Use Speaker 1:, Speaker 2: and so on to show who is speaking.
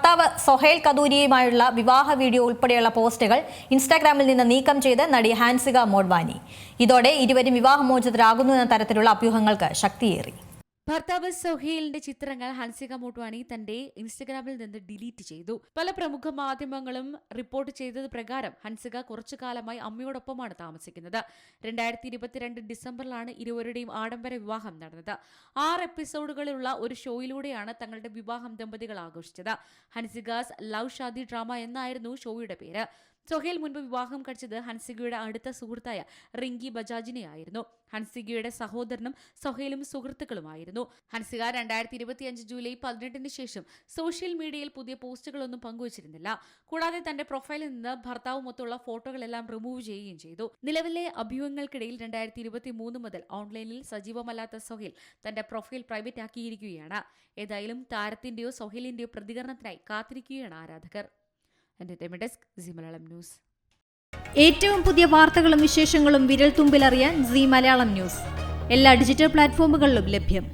Speaker 1: ഭർത്താവ് സൊഹൈൽ കദൂരിയുമായുള്ള വിവാഹ വീഡിയോ ഉൾപ്പെടെയുള്ള പോസ്റ്റുകൾ ഇൻസ്റ്റാഗ്രാമിൽ നിന്ന് നീക്കം ചെയ്ത് നടി ഹാൻസിക മോഡ്വാനി. ഇതോടെ ഇരുവരും വിവാഹമോചിതരാകുന്നു എന്ന തരത്തിലുള്ള അഭ്യൂഹങ്ങൾക്ക് ശക്തിയേറി.
Speaker 2: ഭർത്താവ് സൊഹൈലിന്റെ ചിത്രങ്ങൾ ഹാൻസിക മോഡ്വാനി തന്റെ ഇൻസ്റ്റഗ്രാമിൽ നിന്ന് ഡിലീറ്റ് ചെയ്തു. പല പ്രമുഖ മാധ്യമങ്ങളും റിപ്പോർട്ട് ചെയ്തത് പ്രകാരം ഹാൻസിക കുറച്ചു കാലമായി അമ്മയോടൊപ്പമാണ് താമസിക്കുന്നത്. 2022 ഡിസംബറിലാണ് ഇരുവരുടെയും ആഡംബര വിവാഹം നടന്നത്. 6 എപ്പിസോഡുകളുള്ള ഒരു ഷോയിലൂടെയാണ് തങ്ങളുടെ വിവാഹം ദമ്പതികൾ ആഘോഷിച്ചത്. ഹൻസികാസ് ലവ് ഷാദി ഡ്രാമ എന്നായിരുന്നു ഷോയുടെ പേര്. സൊഹൈൽ മുൻപ് വിവാഹം കഴിച്ചത് ഹൻസികയുടെ അടുത്ത സുഹൃത്തായ റിങ്കി ബജാജിനെയായിരുന്നു. ഹൻസികയുടെ സഹോദരനും സൊഹൈലും സുഹൃത്തുക്കളുമായിരുന്നു. ഹൻസിക 2025 ജൂലൈ 18 ശേഷം സോഷ്യൽ മീഡിയയിൽ പുതിയ പോസ്റ്റുകളൊന്നും പങ്കുവച്ചിരുന്നില്ല. കൂടാതെ തന്റെ പ്രൊഫൈലിൽ നിന്ന് ഭർത്താവുമൊത്തുള്ള ഫോട്ടോകളെല്ലാം റിമൂവ് ചെയ്യുകയും ചെയ്തു. നിലവിലെ അഭ്യൂഹങ്ങൾക്കിടയിൽ 2023 മുതൽ ഓൺലൈനിൽ സജീവമല്ലാത്ത സൊഹൈൽ തന്റെ പ്രൊഫൈൽ പ്രൈവറ്റ് ആക്കിയിരിക്കുകയാണ്. ഏതായാലും താരത്തിന്റെയോ സൊഹൈലിന്റെയോ പ്രതികരണത്തിനായി കാത്തിരിക്കുകയാണ് ആരാധകർ. ന്യൂസ്.
Speaker 3: ഏറ്റവും പുതിയ വാർത്തകളും വിശേഷങ്ങളും വിരൽ തുമ്പിലറിയാൻ സീ മലയാളം ന്യൂസ് എല്ലാ ഡിജിറ്റൽ പ്ലാറ്റ്ഫോമുകളിലും ലഭ്യം.